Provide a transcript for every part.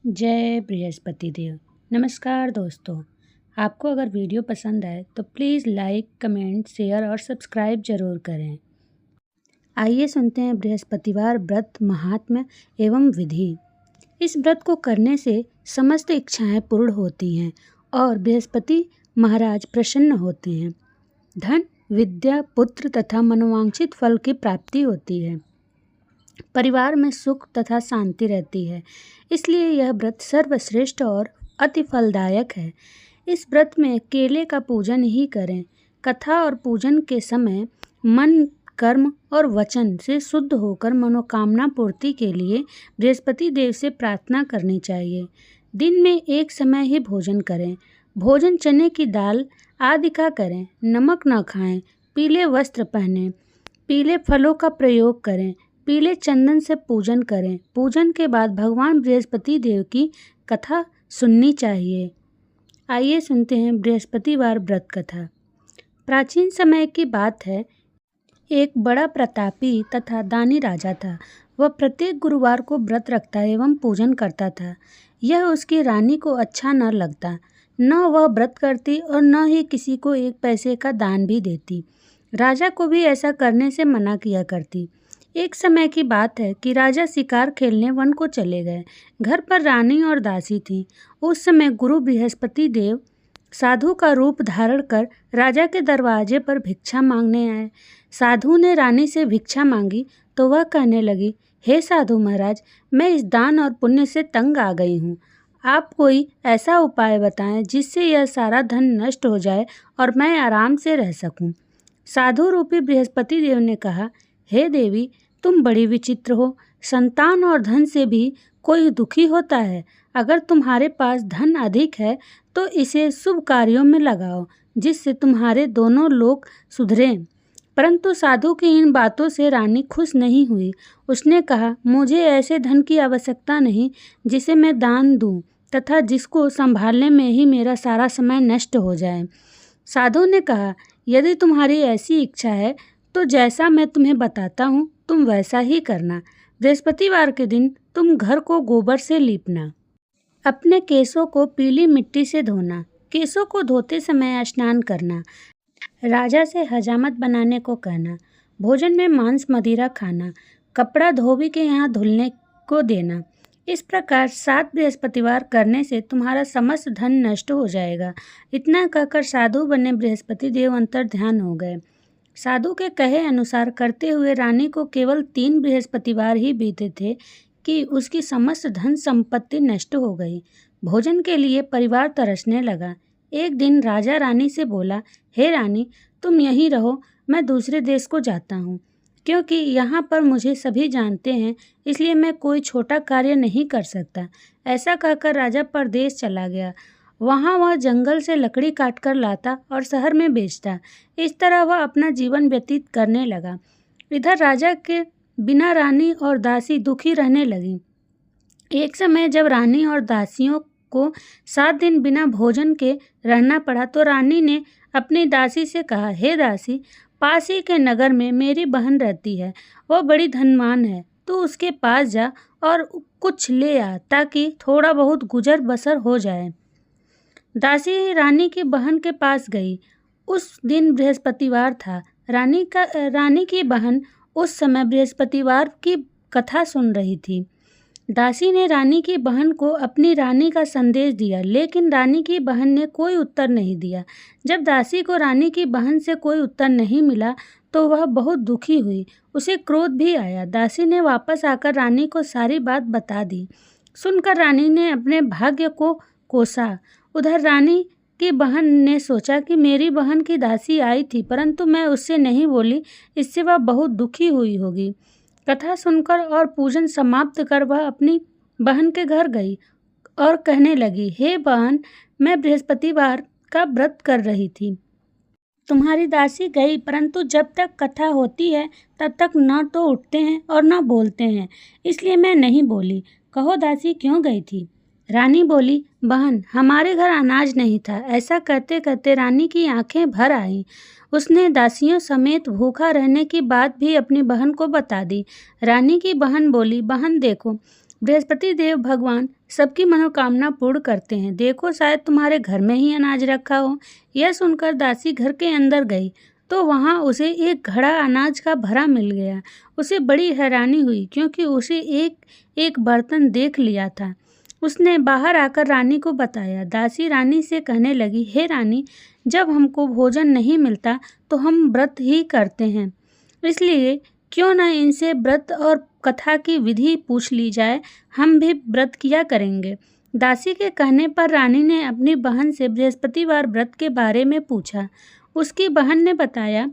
जय बृहस्पति देव। नमस्कार दोस्तों, आपको अगर वीडियो पसंद आए तो प्लीज़ लाइक, कमेंट, शेयर और सब्सक्राइब ज़रूर करें। आइए सुनते हैं बृहस्पतिवार व्रत महात्म्य एवं विधि। इस व्रत को करने से समस्त इच्छाएं पूर्ण होती हैं और बृहस्पति महाराज प्रसन्न होते हैं। धन, विद्या, पुत्र तथा मनोवांछित फल की प्राप्ति होती है। परिवार में सुख तथा शांति रहती है। इसलिए यह व्रत सर्वश्रेष्ठ और अति फलदायक है। इस व्रत में केले का पूजन ही करें। कथा और पूजन के समय मन, कर्म और वचन से शुद्ध होकर मनोकामना पूर्ति के लिए बृहस्पति देव से प्रार्थना करनी चाहिए। दिन में एक समय ही भोजन करें। भोजन चने की दाल आदि का करें। नमक न खाएं। पीले वस्त्र पहनें। पीले फलों का प्रयोग करें। पीले चंदन से पूजन करें। पूजन के बाद भगवान बृहस्पति देव की कथा सुननी चाहिए। आइए सुनते हैं बृहस्पतिवार व्रत कथा। प्राचीन समय की बात है, एक बड़ा प्रतापी तथा दानी राजा था। वह प्रत्येक गुरुवार को व्रत रखता एवं पूजन करता था। यह उसकी रानी को अच्छा न लगता। न वह व्रत करती और न ही किसी को एक पैसे का दान भी देती। राजा को भी ऐसा करने से मना किया करती। एक समय की बात है कि राजा शिकार खेलने वन को चले गए। घर पर रानी और दासी थी। उस समय गुरु बृहस्पति देव साधु का रूप धारण कर राजा के दरवाजे पर भिक्षा मांगने आए। साधु ने रानी से भिक्षा मांगी तो वह कहने लगी, हे साधु महाराज, मैं इस दान और पुण्य से तंग आ गई हूँ। आप कोई ऐसा उपाय बताएं जिससे यह सारा धन नष्ट हो जाए और मैं आराम से रह सकूं। साधु रूपी बृहस्पति देव ने कहा, हे देवी, तुम बड़ी विचित्र हो। संतान और धन से भी कोई दुखी होता है। अगर तुम्हारे पास धन अधिक है तो इसे शुभ कार्यों में लगाओ, जिससे तुम्हारे दोनों लोग सुधरें। परंतु साधु की इन बातों से रानी खुश नहीं हुई। उसने कहा, मुझे ऐसे धन की आवश्यकता नहीं जिसे मैं दान दूं तथा जिसको संभालने में ही मेरा सारा समय नष्ट हो जाए। साधु ने कहा, यदि तुम्हारी ऐसी इच्छा है तो जैसा मैं तुम्हें बताता हूँ तुम वैसा ही करना। बृहस्पतिवार के दिन तुम घर को गोबर से लीपना। अपने केसों को पीली मिट्टी से धोना। केसों को धोते समय स्नान करना। राजा से हजामत बनाने को कहना। भोजन में मांस मदिरा खाना। कपड़ा धोबी के यहाँ धुलने को देना। इस प्रकार 7 बृहस्पतिवार करने से तुम्हारा समस्त धन नष्ट हो जाएगा। इतना कहकर साधु बने बृहस्पति देव अंतर ध्यान हो गए। साधु के कहे अनुसार करते हुए रानी को केवल 3 बृहस्पतिवार ही बीते थे कि उसकी समस्त धन संपत्ति नष्ट हो गई। भोजन के लिए परिवार तरसने लगा। एक दिन राजा रानी से बोला, हे रानी, तुम यहीं रहो, मैं दूसरे देश को जाता हूँ, क्योंकि यहाँ पर मुझे सभी जानते हैं, इसलिए मैं कोई छोटा कार्य नहीं कर सकता। ऐसा कहकर राजा परदेश चला गया। वहाँ वह जंगल से लकड़ी काट कर लाता और शहर में बेचता। इस तरह वह अपना जीवन व्यतीत करने लगा। इधर राजा के बिना रानी और दासी दुखी रहने लगी। एक समय जब रानी और दासियों को 7 दिन बिना भोजन के रहना पड़ा तो रानी ने अपनी दासी से कहा, हे दासी, पास ही के नगर में मेरी बहन रहती है। वह बड़ी धनवान है। तू उसके पास जा और कुछ ले आ ताकि थोड़ा बहुत गुजर बसर हो जाए। दासी रानी की बहन के पास गई। उस दिन बृहस्पतिवार था। रानी की बहन उस समय बृहस्पतिवार की कथा सुन रही थी। दासी ने रानी की बहन को अपनी रानी का संदेश दिया, लेकिन रानी की बहन ने कोई उत्तर नहीं दिया। जब दासी को रानी की बहन से कोई उत्तर नहीं मिला तो वह बहुत दुखी हुई। उसे क्रोध भी आया। दासी ने वापस आकर रानी को सारी बात बता दी। सुनकर रानी ने अपने भाग्य को कोसा। उधर रानी की बहन ने सोचा कि मेरी बहन की दासी आई थी, परंतु मैं उससे नहीं बोली, इससे वह बहुत दुखी हुई होगी। कथा सुनकर और पूजन समाप्त कर वह अपनी बहन के घर गई और कहने लगी, हे बहन, मैं बृहस्पतिवार का व्रत कर रही थी। तुम्हारी दासी गई, परंतु जब तक कथा होती है तब तक न तो उठते हैं और न बोलते हैं, इसलिए मैं नहीं बोली। कहो दासी क्यों गई थी? रानी बोली, बहन, हमारे घर अनाज नहीं था। ऐसा कहते कहते रानी की आंखें भर आईं। उसने दासियों समेत भूखा रहने की बात भी अपनी बहन को बता दी। रानी की बहन बोली, बहन देखो, बृहस्पति देव भगवान सबकी मनोकामना पूर्ण करते हैं। देखो, शायद तुम्हारे घर में ही अनाज रखा हो। यह सुनकर दासी घर के अंदर गई तो वहाँ उसे एक घड़ा अनाज का भरा मिल गया। उसे बड़ी हैरानी हुई क्योंकि उसे एक एक बर्तन देख लिया था। उसने बाहर आकर रानी को बताया। दासी रानी से कहने लगी, हे रानी, जब हमको भोजन नहीं मिलता तो हम व्रत ही करते हैं, इसलिए क्यों न इनसे व्रत और कथा की विधि पूछ ली जाए, हम भी व्रत किया करेंगे। दासी के कहने पर रानी ने अपनी बहन से बृहस्पतिवार व्रत के बारे में पूछा। उसकी बहन ने बताया,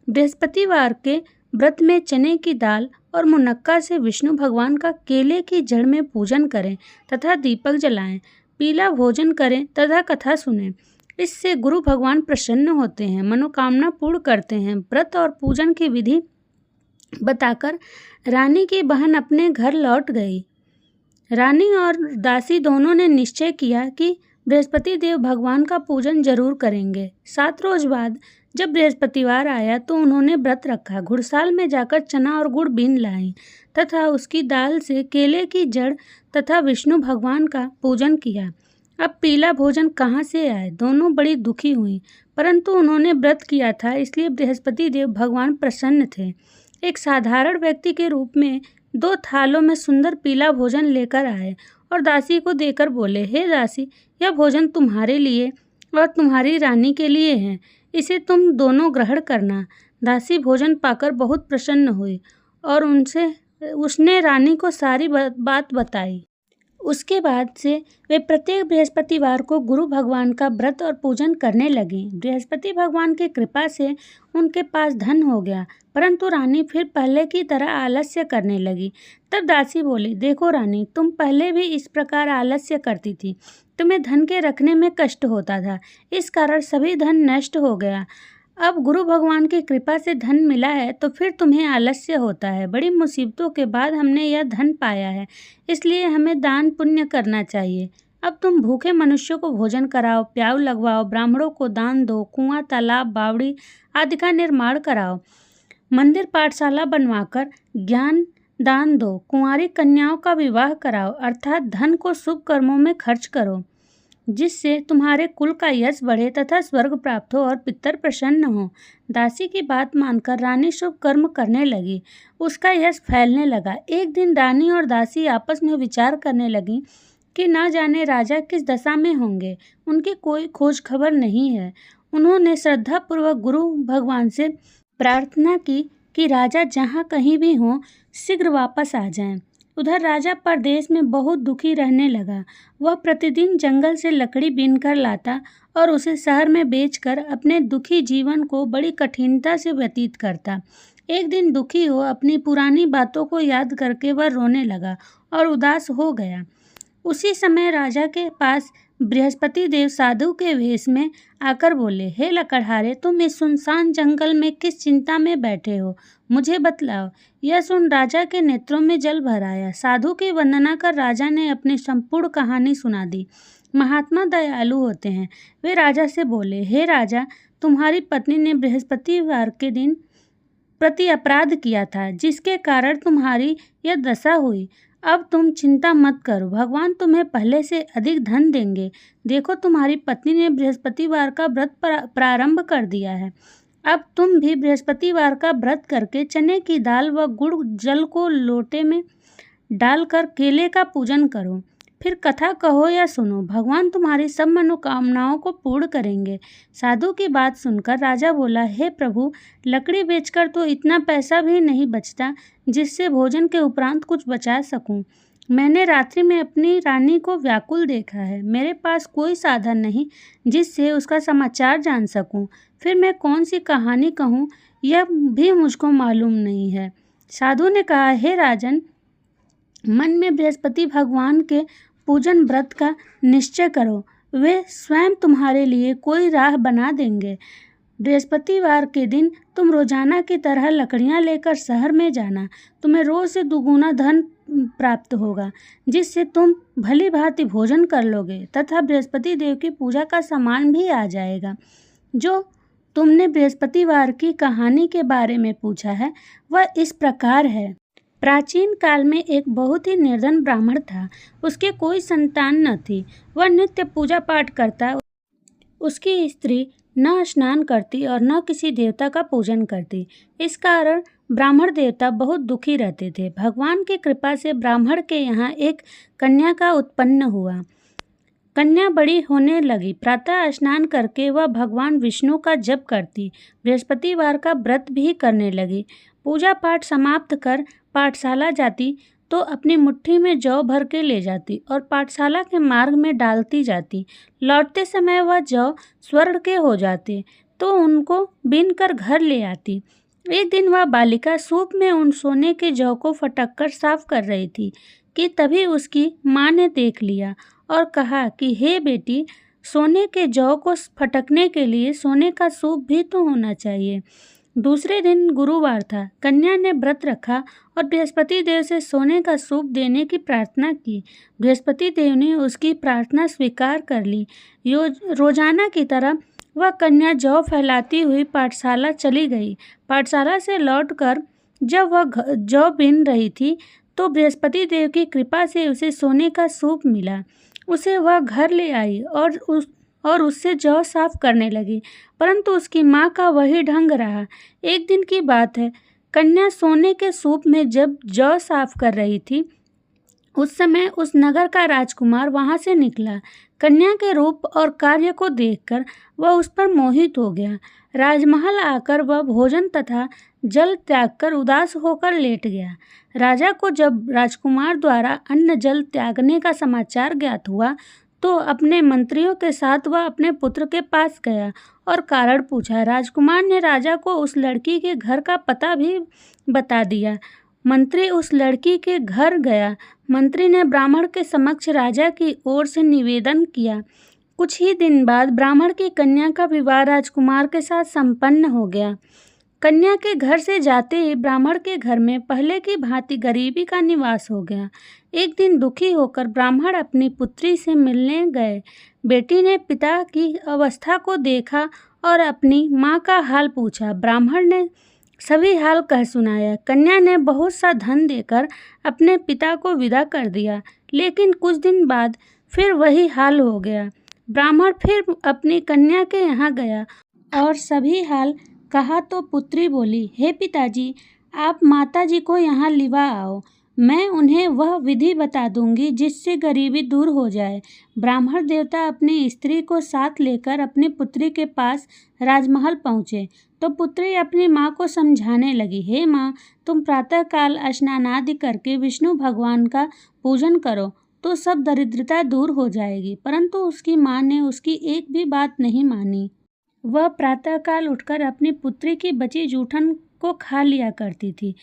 बृहस्पतिवार के व्रत में चने की दाल और मुनक्का से विष्णु भगवान का केले की जड़ में पूजन करें तथा दीपक जलाएं, पीला भोजन करें तथा कथा सुनें। इससे गुरु भगवान प्रसन्न होते हैं, मनोकामना पूर्ण करते हैं। व्रत और पूजन की विधि बताकर रानी की बहन अपने घर लौट गई। रानी और दासी दोनों ने निश्चय किया कि बृहस्पति देव भगवान का पूजन जरूर करेंगे। 7 रोज बाद जब बृहस्पतिवार आया तो उन्होंने व्रत रखा। घुड़साल में जाकर चना और गुड़ बीन लाई तथा उसकी दाल से केले की जड़ तथा विष्णु भगवान का पूजन किया। अब पीला भोजन कहाँ से आए? दोनों बड़ी दुखी हुई, परंतु उन्होंने व्रत किया था, इसलिए बृहस्पति देव भगवान प्रसन्न थे। एक साधारण व्यक्ति के रूप में 2 थालों में सुंदर पीला भोजन लेकर आए और दासी को देकर बोले, हे दासी, यह भोजन तुम्हारे लिए और तुम्हारी रानी के लिए है, इसे तुम दोनों ग्रहण करना। दासी भोजन पाकर बहुत प्रसन्न हुई और उसने रानी को सारी बात बताई। उसके बाद से वे प्रत्येक बृहस्पतिवार को गुरु भगवान का व्रत और पूजन करने लगी। बृहस्पति भगवान की कृपा से उनके पास धन हो गया, परंतु रानी फिर पहले की तरह आलस्य करने लगी। तब दासी बोली, देखो रानी, तुम पहले भी इस प्रकार आलस्य करती थी, तुम्हें धन के रखने में कष्ट होता था, इस कारण सभी धन नष्ट हो गया। अब गुरु भगवान की कृपा से धन मिला है तो फिर तुम्हें आलस्य होता है। बड़ी मुसीबतों के बाद हमने यह धन पाया है, इसलिए हमें दान पुण्य करना चाहिए। अब तुम भूखे मनुष्यों को भोजन कराओ, प्याऊ लगवाओ, ब्राह्मणों को दान दो, कुआं, तालाब, बावड़ी आदि का निर्माण कराओ, मंदिर पाठशाला बनवाकर ज्ञान दान दो, कुंवारी कन्याओं का विवाह कराओ, अर्थात धन को शुभ कर्मों में खर्च करो, जिससे तुम्हारे कुल का यश बढ़े तथा स्वर्ग प्राप्त हो और पितर प्रसन्न हो। दासी की बात मानकर रानी शुभ कर्म करने लगी। उसका यश फैलने लगा। एक दिन रानी और दासी आपस में विचार करने लगी कि न जाने राजा किस दशा में होंगे, उनकी कोई खोज खबर नहीं है। उन्होंने श्रद्धापूर्वक गुरु भगवान से प्रार्थना की कि राजा जहाँ कहीं भी हों शीघ्र वापस आ जाएं। उधर राजा परदेश में बहुत दुखी रहने लगा। वह प्रतिदिन जंगल से लकड़ी बीनकर लाता और उसे शहर में बेचकर अपने दुखी जीवन को बड़ी कठिनता से व्यतीत करता। एक दिन दुखी हो अपनी पुरानी बातों को याद करके वह रोने लगा और उदास हो गया। उसी समय राजा के पास बृहस्पति देव साधु के वेश में आकर बोले, हे लकड़हारे, तुम इस सुनसान जंगल में किस चिंता में बैठे हो, मुझे बतलाओ। यह सुन राजा के नेत्रों में जल भर आया। साधु की वंदना कर राजा ने अपनी संपूर्ण कहानी सुना दी। महात्मा दयालु होते हैं। वे राजा से बोले, हे राजा, तुम्हारी पत्नी ने बृहस्पतिवार के दिन प्रति अपराध किया था, जिसके कारण तुम्हारी यह दशा हुई। अब तुम चिंता मत करो, भगवान तुम्हें पहले से अधिक धन देंगे। देखो, तुम्हारी पत्नी ने बृहस्पतिवार का व्रत प्रारंभ कर दिया है। अब तुम भी बृहस्पतिवार का व्रत करके चने की दाल व गुड़ जल को लोटे में डालकर केले का पूजन करो। फिर कथा कहो या सुनो, भगवान तुम्हारी सब मनोकामनाओं को पूर्ण करेंगे। साधु की बात सुनकर राजा बोला, हे प्रभु, लकड़ी बेचकर तो इतना पैसा भी नहीं बचता जिससे भोजन के उपरांत कुछ बचा सकूं। मैंने रात्रि में अपनी रानी को व्याकुल देखा है। मेरे पास कोई साधन नहीं जिससे उसका समाचार जान सकूं। फिर मैं कौन सी कहानी कहूं, यह भी मुझको मालूम नहीं है। साधु ने कहा, हे राजन, मन में बृहस्पति भगवान के पूजन व्रत का निश्चय करो, वे स्वयं तुम्हारे लिए कोई राह बना देंगे। बृहस्पतिवार के दिन तुम रोजाना की तरह लकड़ियां लेकर शहर में जाना। तुम्हें रोज से दुगुना धन प्राप्त होगा, जिससे तुम भली भांति भोजन कर लोगे तथा बृहस्पति देव की पूजा का सामान भी आ जाएगा। जो तुमने बृहस्पतिवार की कहानी के बारे में पूछा है वह इस प्रकार है। प्राचीन काल में एक बहुत ही निर्धन ब्राह्मण था। उसके कोई संतान न थी। वह नित्य पूजा पाठ करता। उसकी स्त्री न स्नान करती और न किसी देवता का पूजन करती। इस कारण ब्राह्मण देवता बहुत दुखी रहते थे। भगवान की कृपा से ब्राह्मण के यहाँ एक कन्या का उत्पन्न हुआ। कन्या बड़ी होने लगी। प्रातः स्नान करके वह भगवान विष्णु का जप करती। बृहस्पतिवार का व्रत भी करने लगी। पूजा पाठ समाप्त कर पाठशाला जाती तो अपनी मुट्ठी में जौ भर के ले जाती और पाठशाला के मार्ग में डालती जाती। लौटते समय वह जौ स्वर्ण के हो जाते तो उनको बीन कर घर ले आती। एक दिन वह बालिका सूप में उन सोने के जौ को फटक कर साफ कर रही थी कि तभी उसकी माँ ने देख लिया और कहा कि हे बेटी, सोने के जौ को फटकने के लिए सोने का सूप भी तो होना चाहिए। दूसरे दिन गुरुवार था। कन्या ने व्रत रखा और बृहस्पति देव से सोने का सूप देने की प्रार्थना की। बृहस्पति देव ने उसकी प्रार्थना स्वीकार कर ली। रोजाना की तरह वह कन्या जौ फैलाती हुई पाठशाला चली गई। पाठशाला से लौटकर जब वह जौ बीन रही थी तो बृहस्पति देव की कृपा से उसे सोने का सूप मिला। उसे वह घर ले आई और उससे जौ साफ करने लगी, परंतु उसकी माँ का वही ढंग रहा। एक दिन की बात है, कन्या सोने के सूप में जब जौ साफ कर रही थी, उस समय उस नगर का राजकुमार वहां से निकला। कन्या के रूप और कार्य को देखकर वह उस पर मोहित हो गया। राजमहल आकर वह भोजन तथा जल त्याग कर उदास होकर लेट गया। राजा को जब राजकुमार द्वारा अन्न जल त्यागने का समाचार ज्ञात हुआ तो अपने मंत्रियों के साथ वह अपने पुत्र के पास गया और कारण पूछा। राजकुमार ने राजा को उस लड़की के घर का पता भी बता दिया। मंत्री उस लड़की के घर गया। मंत्री ने ब्राह्मण के समक्ष राजा की ओर से निवेदन किया। कुछ ही दिन बाद ब्राह्मण की कन्या का विवाह राजकुमार के साथ संपन्न हो गया। कन्या के घर से जाते ही ब्राह्मण के घर में पहले की भांति गरीबी का निवास हो गया। एक दिन दुखी होकर ब्राह्मण अपनी पुत्री से मिलने गए। बेटी ने पिता की अवस्था को देखा और अपनी माँ का हाल पूछा। ब्राह्मण ने सभी हाल कह सुनाया। कन्या ने बहुत सा धन देकर अपने पिता को विदा कर दिया, लेकिन कुछ दिन बाद फिर वही हाल हो गया। ब्राह्मण फिर अपनी कन्या के यहाँ गया और सभी हाल कहा तो पुत्री बोली, हे पिताजी, आप माताजी को यहाँ लिवा आओ। मैं उन्हें वह विधि बता दूंगी जिससे गरीबी दूर हो जाए। ब्राह्मण देवता अपनी स्त्री को साथ लेकर अपनी पुत्री के पास राजमहल पहुँचे तो पुत्री अपनी माँ को समझाने लगी, हे माँ, तुम प्रातःकाल स्नानादि करके विष्णु भगवान का पूजन करो तो सब दरिद्रता दूर हो जाएगी। परंतु उसकी माँ ने उसकी एक भी बात नहीं मानी। वह प्रातःकाल उठकर अपनी पुत्री की बची जूठन को खा लिया करती थी।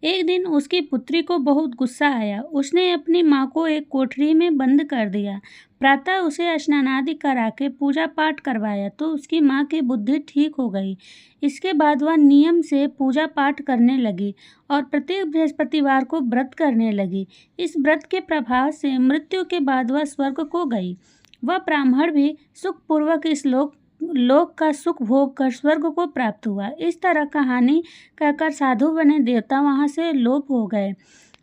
एक दिन उसकी पुत्री को बहुत गुस्सा आया। उसने अपनी माँ को एक कोठरी में बंद कर दिया। प्रातः उसे स्नानादि करा के पूजा पाठ करवाया तो उसकी माँ की बुद्धि ठीक हो गई। इसके बाद वह नियम से पूजा पाठ करने लगी और प्रत्येक बृहस्पतिवार को व्रत करने लगी। इस व्रत के प्रभाव से मृत्यु के बाद वह स्वर्ग को गई। वह ब्राह्मण भी सुखपूर्वक इस लोक का सुख भोग कर स्वर्ग को प्राप्त हुआ। इस तरह कहानी कहकर साधु बने देवता वहां से लोप हो गए।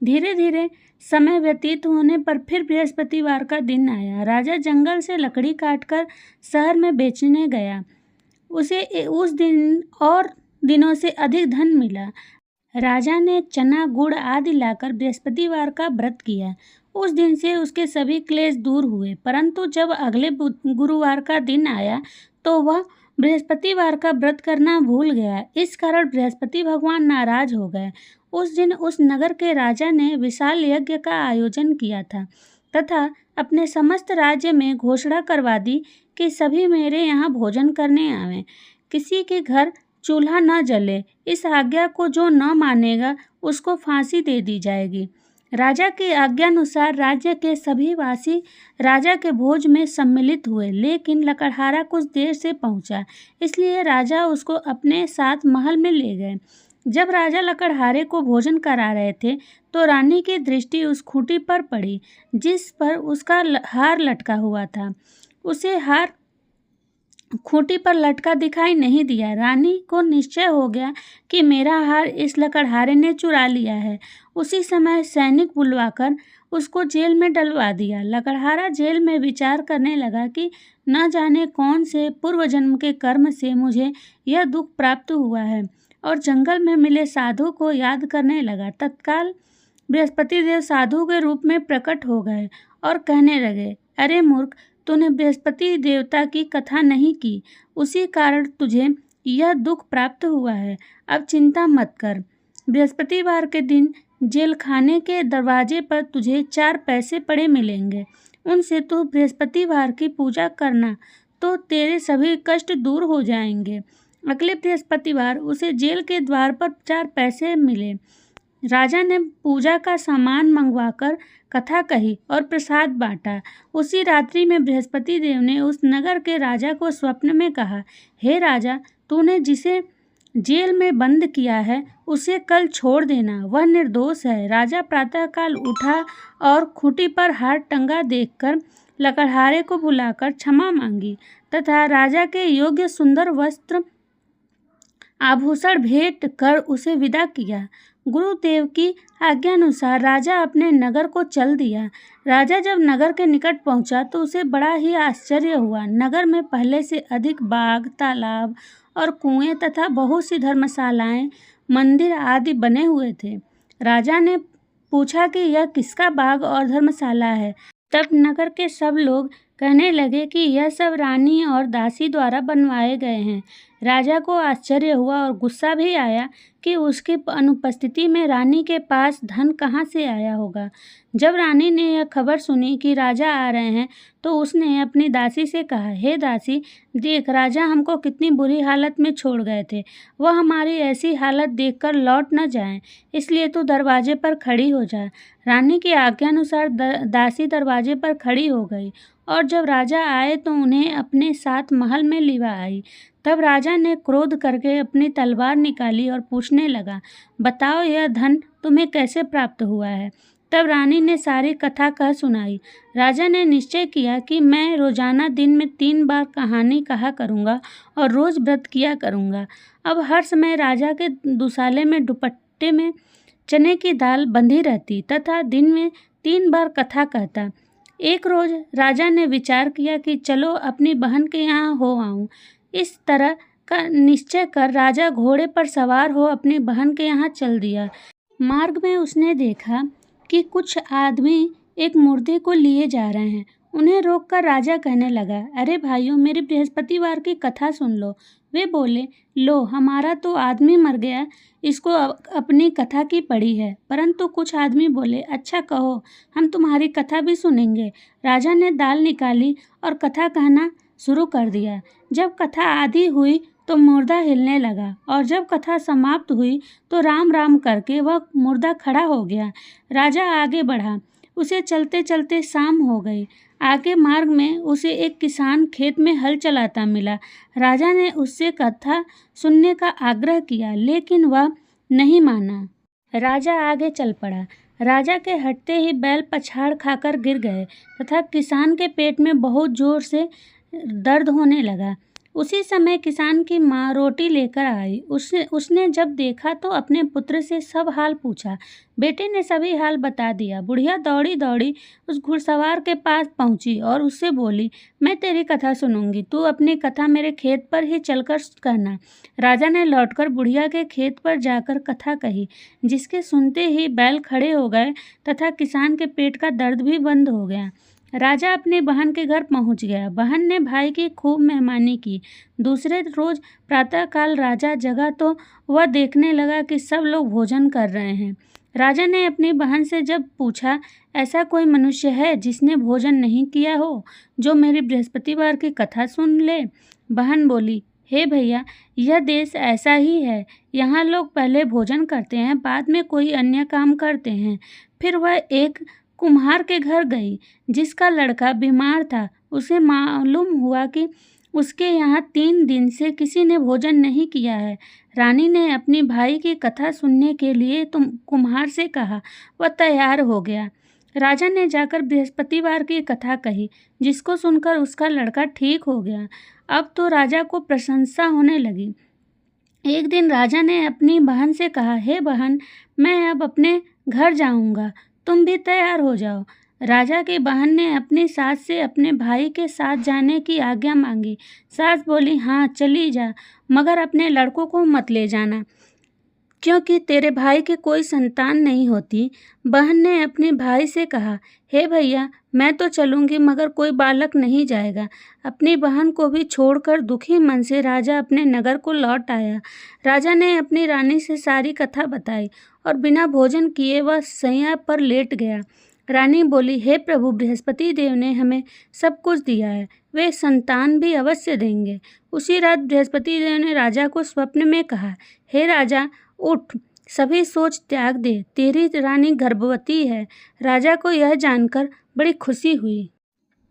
धीरे धीरे समय व्यतीत होने पर फिर बृहस्पतिवार का दिन आया। राजा जंगल से लकड़ी काटकर शहर में बेचने गया। उसे उस दिन और दिनों से अधिक धन मिला। राजा ने चना गुड़ आदि लाकर बृहस्पतिवार का व्रत किया। उस दिन से उसके सभी क्लेश दूर हुए। परंतु जब अगले गुरुवार का दिन आया तो वह बृहस्पतिवार का व्रत करना भूल गया। इस कारण बृहस्पति भगवान नाराज हो गए। उस दिन उस नगर के राजा ने विशाल यज्ञ का आयोजन किया था तथा अपने समस्त राज्य में घोषणा करवा दी कि सभी मेरे यहाँ भोजन करने आवें। किसी के घर चूल्हा न जले। इस आज्ञा को जो न मानेगा उसको फांसी दे दी जाएगी। राजा की आज्ञानुसार राज्य के सभी वासी राजा के भोज में सम्मिलित हुए, लेकिन लकड़हारा कुछ देर से पहुंचा, इसलिए राजा उसको अपने साथ महल में ले गए। जब राजा लकड़हारे को भोजन करा रहे थे तो रानी की दृष्टि उस खूंटी पर पड़ी जिस पर उसका हार लटका हुआ था। उसे हार खूंटी पर लटका दिखाई नहीं दिया। रानी को निश्चय हो गया कि मेरा हार इस लकड़हारे ने चुरा लिया है। उसी समय सैनिक बुलवाकर उसको जेल में डलवा दिया। लकड़हारा जेल में विचार करने लगा कि न जाने कौन से पूर्व जन्म के कर्म से मुझे यह दुख प्राप्त हुआ है, और जंगल में मिले साधु को याद करने लगा। तत्काल बृहस्पति देव साधु के रूप में प्रकट हो गए और कहने लगे, अरे मूर्ख, तूने बृहस्पति देवता की कथा नहीं की, उसी कारण तुझे यह दुख प्राप्त हुआ है। अब चिंता मत कर। बृहस्पतिवार के दिन जेल खाने के दरवाजे पर तुझे 4 पैसे पड़े मिलेंगे। उनसे तू बृहस्पतिवार की पूजा करना तो तेरे सभी कष्ट दूर हो जाएंगे। अगले बृहस्पतिवार उसे जेल के द्वार पर 4 पैसे मिले। राजा ने पूजा का सामान मंगवाकर कथा कही और प्रसाद बांटा। उसी रात्रि में बृहस्पति देव ने उस नगर के राजा को स्वप्न में कहा, हे राजा, तूने जिसे जेल में बंद किया है उसे कल छोड़ देना, वह निर्दोष है। राजा प्रातःकाल उठा और खूंटी पर हाथ टंगा देखकर लकड़हारे को बुलाकर क्षमा मांगी तथा राजा के योग्य सुंदर वस्त्र आभूषण भेंट कर उसे विदा किया। गुरुदेव की आज्ञानुसार राजा अपने नगर को चल दिया। राजा जब नगर के निकट पहुंचा तो उसे बड़ा ही आश्चर्य हुआ। नगर में पहले से अधिक बाग, तालाब और कुएं तथा बहुत सी धर्मशालाएं, मंदिर आदि बने हुए थे। राजा ने पूछा कि यह किसका बाग और धर्मशाला है। तब नगर के सब लोग कहने लगे कि यह सब रानी और दासी द्वारा बनवाए गए हैं। राजा को आश्चर्य हुआ और गुस्सा भी आया कि उसकी अनुपस्थिति में रानी के पास धन कहाँ से आया होगा। जब रानी ने यह खबर सुनी कि राजा आ रहे हैं तो उसने अपनी दासी से कहा, हे दासी, देख, राजा हमको कितनी बुरी हालत में छोड़ गए थे। वह हमारी ऐसी हालत देखकर लौट न जाएं, इसलिए तू दरवाजे पर खड़ी हो जा। रानी की आज्ञानुसार दासी दरवाजे पर खड़ी हो गई और जब राजा आए तो उन्हें अपने साथ महल में लिवा आई। तब राजा ने क्रोध करके अपनी तलवार निकाली और पूछने लगा, बताओ, यह धन तुम्हें कैसे प्राप्त हुआ है। तब रानी ने सारी कथा कह सुनाई। राजा ने निश्चय किया कि मैं रोजाना दिन में 3 बार कहानी कहा करूँगा और रोज व्रत किया करूँगा। अब हर समय राजा के दुसाले में दुपट्टे में चने की दाल बंधी रहती तथा दिन में 3 बार कथा कहता। एक रोज राजा ने विचार किया कि चलो अपनी बहन के यहाँ हो आऊं। इस तरह का निश्चय कर राजा घोड़े पर सवार हो अपनी बहन के यहाँ चल दिया। मार्ग में उसने देखा कि कुछ आदमी एक मुर्दे को लिए जा रहे हैं। उन्हें रोककर राजा कहने लगा, अरे भाइयों, मेरी बृहस्पतिवार की कथा सुन लो। वे बोले, लो, हमारा तो आदमी मर गया, इसको अपनी कथा की पड़ी है। परंतु कुछ आदमी बोले, अच्छा कहो, हम तुम्हारी कथा भी सुनेंगे। राजा ने दाल निकाली और कथा कहना शुरू कर दिया। जब कथा आधी हुई तो मुर्दा हिलने लगा और जब कथा समाप्त हुई तो राम राम करके वह मुर्दा खड़ा हो गया। राजा आगे बढ़ा। उसे चलते चलते शाम हो गई। आगे मार्ग में उसे एक किसान खेत में हल चलाता मिला। राजा ने उससे कथा सुनने का आग्रह किया, लेकिन वह नहीं माना। राजा आगे चल पड़ा। राजा के हटते ही बैल पछाड़ खाकर गिर गए तथा किसान के पेट में बहुत जोर से दर्द होने लगा। उसी समय किसान की माँ रोटी लेकर आई। उसने जब देखा तो अपने पुत्र से सब हाल पूछा। बेटे ने सभी हाल बता दिया। बुढ़िया दौड़ी दौड़ी उस घुड़सवार के पास पहुंची और उससे बोली, मैं तेरी कथा सुनूंगी, तू अपनी कथा मेरे खेत पर ही चलकर कहना। राजा ने लौटकर बुढ़िया के खेत पर जाकर कथा कही, जिसके सुनते ही बैल खड़े हो गए तथा किसान के पेट का दर्द भी बंद हो गया। राजा अपनी बहन के घर पहुंच गया। बहन ने भाई की खूब मेहमानी की। दूसरे रोज प्रातःकाल राजा जगा तो वह देखने लगा कि सब लोग भोजन कर रहे हैं। राजा ने अपनी बहन से जब पूछा, ऐसा कोई मनुष्य है जिसने भोजन नहीं किया हो, जो मेरी बृहस्पतिवार की कथा सुन ले। बहन बोली, हे भैया, यह देश ऐसा ही है। यहाँ लोग पहले भोजन करते हैं, बाद में कोई अन्य काम करते हैं। फिर वह एक कुम्हार के घर गई, जिसका लड़का बीमार था। उसे मालूम हुआ कि उसके यहाँ 3 दिन से किसी ने भोजन नहीं किया है। रानी ने अपनी भाई की कथा सुनने के लिए कुम्हार से कहा। वह तैयार हो गया। राजा ने जाकर बृहस्पतिवार की कथा कही, जिसको सुनकर उसका लड़का ठीक हो गया। अब तो राजा को प्रशंसा होने लगी। एक दिन राजा ने अपनी बहन से कहा, हे बहन, मैं अब अपने घर जाऊंगा, तुम भी तैयार हो जाओ। राजा की बहन ने अपनी सास से अपने भाई के साथ जाने की आज्ञा मांगी। सास बोली, हाँ चली जा, मगर अपने लड़कों को मत ले जाना, क्योंकि तेरे भाई की कोई संतान नहीं होती। बहन ने अपने भाई से कहा, हे भैया, मैं तो चलूंगी मगर कोई बालक नहीं जाएगा। अपनी बहन को भी छोड़कर दुखी मन से राजा अपने नगर को लौट आया। राजा ने अपनी रानी से सारी कथा बताई और बिना भोजन किए वह शैया पर लेट गया। रानी बोली, हे प्रभु, बृहस्पति देव ने हमें सब कुछ दिया है, वे संतान भी अवश्य देंगे। उसी रात बृहस्पति देव ने राजा को स्वप्न में कहा, हे राजा, उठ, सभी सोच त्याग दे, तेरी रानी गर्भवती है। राजा को यह जानकर बड़ी खुशी हुई।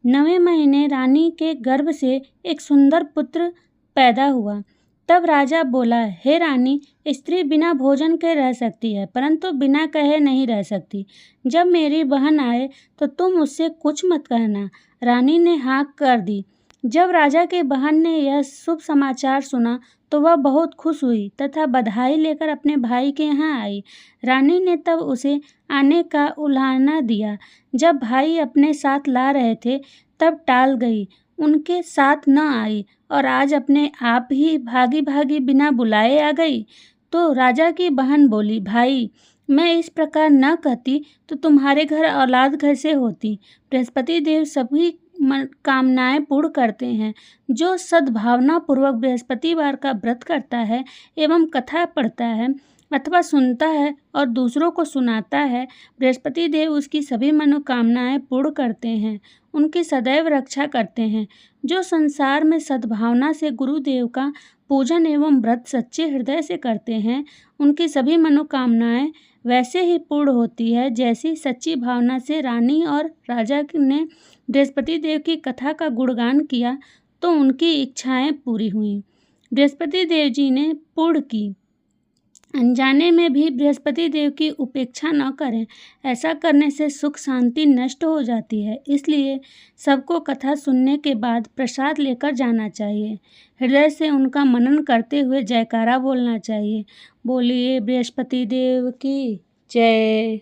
9वें महीने रानी के गर्भ से एक सुंदर पुत्र पैदा हुआ। तब राजा बोला, हे रानी, स्त्री बिना भोजन के रह सकती है, परंतु बिना कहे नहीं रह सकती। जब मेरी बहन आए तो तुम उससे कुछ मत कहना। रानी ने हाँ कर दी। जब राजा की बहन ने यह शुभ समाचार सुना तो वह बहुत खुश हुई तथा बधाई लेकर अपने भाई के यहाँ आई। रानी ने तब उसे आने का उलाहना दिया। जब भाई अपने साथ ला रहे थे तब टाल गई, उनके साथ न आई और आज अपने आप ही भागी भागी बिना बुलाए आ गई। तो राजा की बहन बोली, भाई, मैं इस प्रकार न कहती तो तुम्हारे घर औलाद कैसे होती। बृहस्पति देव सभी कामनाएं पूर्ण करते हैं। जो सद्भावना पूर्वक बृहस्पतिवार का व्रत करता है एवं कथा पढ़ता है अथवा सुनता है और दूसरों को सुनाता है, बृहस्पति देव उसकी सभी मनोकामनाएं पूर्ण करते हैं, उनकी सदैव रक्षा करते हैं। जो संसार में सद्भावना से गुरुदेव का पूजन एवं व्रत सच्चे हृदय से करते हैं, उनकी सभी मनोकामनाएं वैसे ही पूर्ण होती है जैसी सच्ची भावना से रानी और राजा ने बृहस्पति देव की कथा का गुणगान किया तो उनकी इच्छाएं पूरी हुईं। बृहस्पति देव जी ने पूर्ण की। अनजाने में भी बृहस्पति देव की उपेक्षा न करें, ऐसा करने से सुख शांति नष्ट हो जाती है। इसलिए सबको कथा सुनने के बाद प्रसाद लेकर जाना चाहिए। हृदय से उनका मनन करते हुए जयकारा बोलना चाहिए। बोलिए बृहस्पति देव की जय।